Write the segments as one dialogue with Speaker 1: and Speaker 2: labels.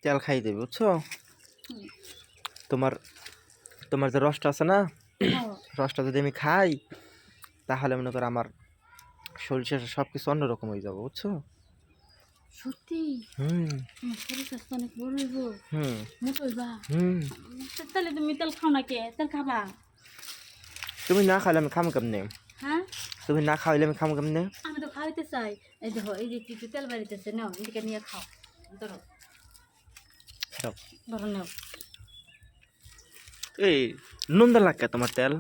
Speaker 1: তেল খাই দেবে বুঝছো।
Speaker 2: হুম।
Speaker 1: তোমার তোমার যে রসটা আছে না,
Speaker 2: হ্যাঁ।
Speaker 1: রসটা যদি আমি খাই তাহলে মনে করো আমার শরীর সব কিছু অন্যরকম হয়ে যাবে বুঝছো।
Speaker 2: সত্যি?
Speaker 1: হুম
Speaker 2: আমার শরীর স্বাস্থ্য অনেক বড় হইব,
Speaker 1: হুম
Speaker 2: মোটা হইবা।
Speaker 1: হুম।
Speaker 2: তাহলে তুমি তেল খাও না কে? তেল খাবা?
Speaker 1: তুমি না খাইলে আমি খামো কেমনে?
Speaker 2: হ্যাঁ,
Speaker 1: তুমি না খাইলে আমি খামো কেমনে?
Speaker 2: আমি তো খাইতে চাই। এই দেখো, এই যে একটু একটু তেল বাড়িতেছে, নাও এদিকে নিয়ে খাও। ধরো
Speaker 1: দাও।
Speaker 2: ধরো, নাও।
Speaker 1: এই নুনদা লাগে তোমার তেল।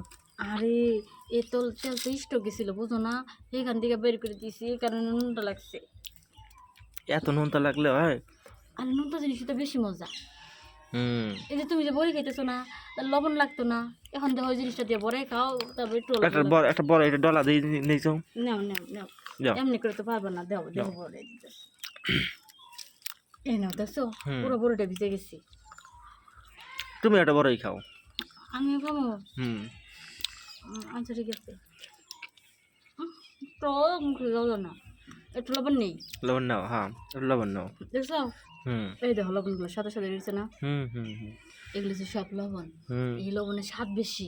Speaker 2: আরে এ তেল তেল তো স্টক গেছিল, বুঝো না? এখান থেকে বের করে দিয়েছি, এই কারণে নুনটা লাগছে।
Speaker 1: এত নুনতা লাগলে হয়?
Speaker 2: আর নুনটা জিনিসটা বেশি মজা।
Speaker 1: হুম।
Speaker 2: এই যে তুমি যে বড়ি খাইতেছো না, তার লবণ লাগতো না। এখন দেখো ওই জিনিসটা দিয়ে বড়াই খাও, তারপর একটু লবণ লাগবে।
Speaker 1: একটা বড় এটা ডলা দিয়ে নিয়েছো।
Speaker 2: নাও নাও নাও।
Speaker 1: যাও
Speaker 2: এমনি করে তো পারবো না, দেও
Speaker 1: যাও।
Speaker 2: দেখো বড়াই দিতেছি। এই নাও, দেখছো?
Speaker 1: হুম।
Speaker 2: পুরো বড়িটা ভিজে গেছি।
Speaker 1: তুমি একটা বড়ই খাও।
Speaker 2: আমিও খাবো।
Speaker 1: হুম।
Speaker 2: আচ্ছা ঠিক আছে। তো মুখে যাবো না, একটু লবণ নেই।
Speaker 1: লবণ নাও, হ্যাঁ একটু লবণ নাও।
Speaker 2: দেখছো?
Speaker 1: হুম
Speaker 2: এই দেখো লবণগুলো সাদা সাদা বেরিয়েছে না?
Speaker 1: হুম হুম হুম
Speaker 2: এগুলো হচ্ছে সব লবণ।
Speaker 1: হুম
Speaker 2: এই লবণের স্বাদ বেশি।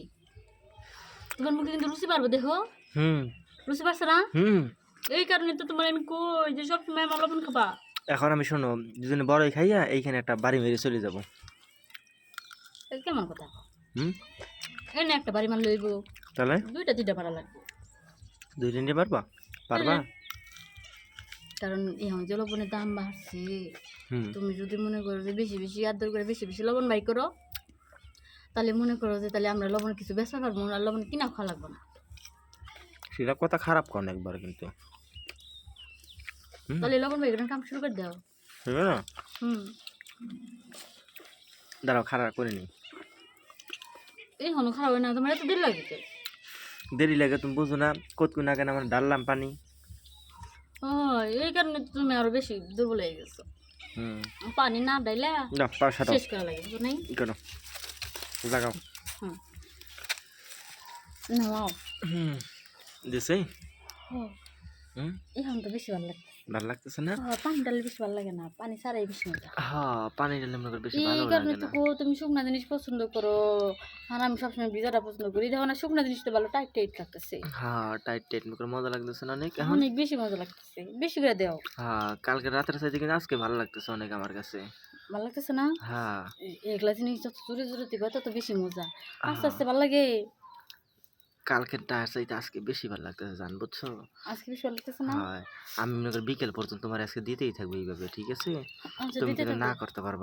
Speaker 2: তোমার মুখে কিন্তু রুচি পারবে, দেখো।
Speaker 1: হুম
Speaker 2: রুচি পারছে না?
Speaker 1: হুম।
Speaker 2: এই কারণে তো তোমার আমি কই যে সব সময় আমার লবণ খাবা।
Speaker 1: এখন আমি শোনো, দুজনে বড়ই খাইয়া এইখানে একটা বাড়ি মেরে চলে যাব।
Speaker 2: এটা কেমন কথা?
Speaker 1: হুম।
Speaker 2: এই না, একটা বাড়ি মার লইব,
Speaker 1: তাহলে
Speaker 2: দুইটা তিনটা ভাড়া লাগবে।
Speaker 1: দুই তিনটে পারবা? পারবা?
Speaker 2: কারণ এখন যে লবণের দাম বাড়ছে,
Speaker 1: হুম।
Speaker 2: তুমি যদি মনে করো যে বেশি বেশি আদর করে বেশি বেশি লবণ বাই করো, তাহলে মনে করো যে তাহলে আমরা লবণ কিছু বেচতে পারবো না, আর লবণ কিনা খাওয়া লাগবে না।
Speaker 1: সেটা কথা খারাপ কর না একবার কিন্তু। হুম।
Speaker 2: তাহলে লবণ বাই করার কাম শুরু করে দাও।
Speaker 1: ঠিক না?
Speaker 2: হুম।
Speaker 1: দাঁড়াও খারাপ করে নি।
Speaker 2: এই হনো খারাপ হয় না, তোমার এত দেরি লাগে কে?
Speaker 1: দেরি লাগে তুমি বুঝো না, কতক্ষণ আগে না আমার ডাললাম পানি।
Speaker 2: ও, এই কারণে তো তুমি আরো বেশি দুর্বল হয়ে গেছো।
Speaker 1: হুম।
Speaker 2: পানি না ডাইলা
Speaker 1: না পাশা দাও।
Speaker 2: শেষ করা লাগে, বুঝো নাই?
Speaker 1: কেন লাগাও।
Speaker 2: হুম। নাও।
Speaker 1: হুম। দিছে।
Speaker 2: ও,
Speaker 1: হুম।
Speaker 2: এখন তো বেশি ভালো লাগে।
Speaker 1: ভালো লাগতেছে না?
Speaker 2: পানি ডালে বেশি ভালো লাগে না, পানি ছাড়াই বেশি মজা।
Speaker 1: হ্যাঁ পানি ঢাললে মনে কর বেশি
Speaker 2: এই
Speaker 1: ভালো
Speaker 2: কারণে
Speaker 1: লাগে
Speaker 2: তো
Speaker 1: না।
Speaker 2: তুমি শুকনা জিনিস পছন্দ করো, আর আমি সবসময় ভিজাটা পছন্দ করি। দেখো না, শুকনা জিনিসটা ভালো টাইট টাইট লাগতেছে,
Speaker 1: হ্যাঁ টাইট টাইট মনে কর মজা লাগতেছে না অনেক এখন।
Speaker 2: অনেক বেশি মজা লাগতেছে, বেশি করে দেও।
Speaker 1: হ্যাঁ কালকে রাতের সাথে কিন্তু আজকে ভালো লাগতেছে অনেক আমার কাছে।
Speaker 2: ভালো লাগতেছে না?
Speaker 1: হ্যাঁ
Speaker 2: এগুলা জিনিস যত জোরে জোরে দিবা তত বেশি মজা, আস্তে
Speaker 1: হ্যাঁ।
Speaker 2: আস্তে ভালো লাগে।
Speaker 1: কালকের টায়ার চাইতে আজকে বেশি ভালো লাগতেছে জান বুঝছো।
Speaker 2: আজকে বেশি ভালো লাগতেছে না?
Speaker 1: হয়। আমি মনে করি বিকেল পর্যন্ত তোমার আজকে দিতেই থাকবো এইভাবে, ঠিক আছে?
Speaker 2: আচ্ছা,
Speaker 1: তুমি
Speaker 2: দিতে
Speaker 1: কিন্তু
Speaker 2: থাকো।
Speaker 1: না করতে পারবা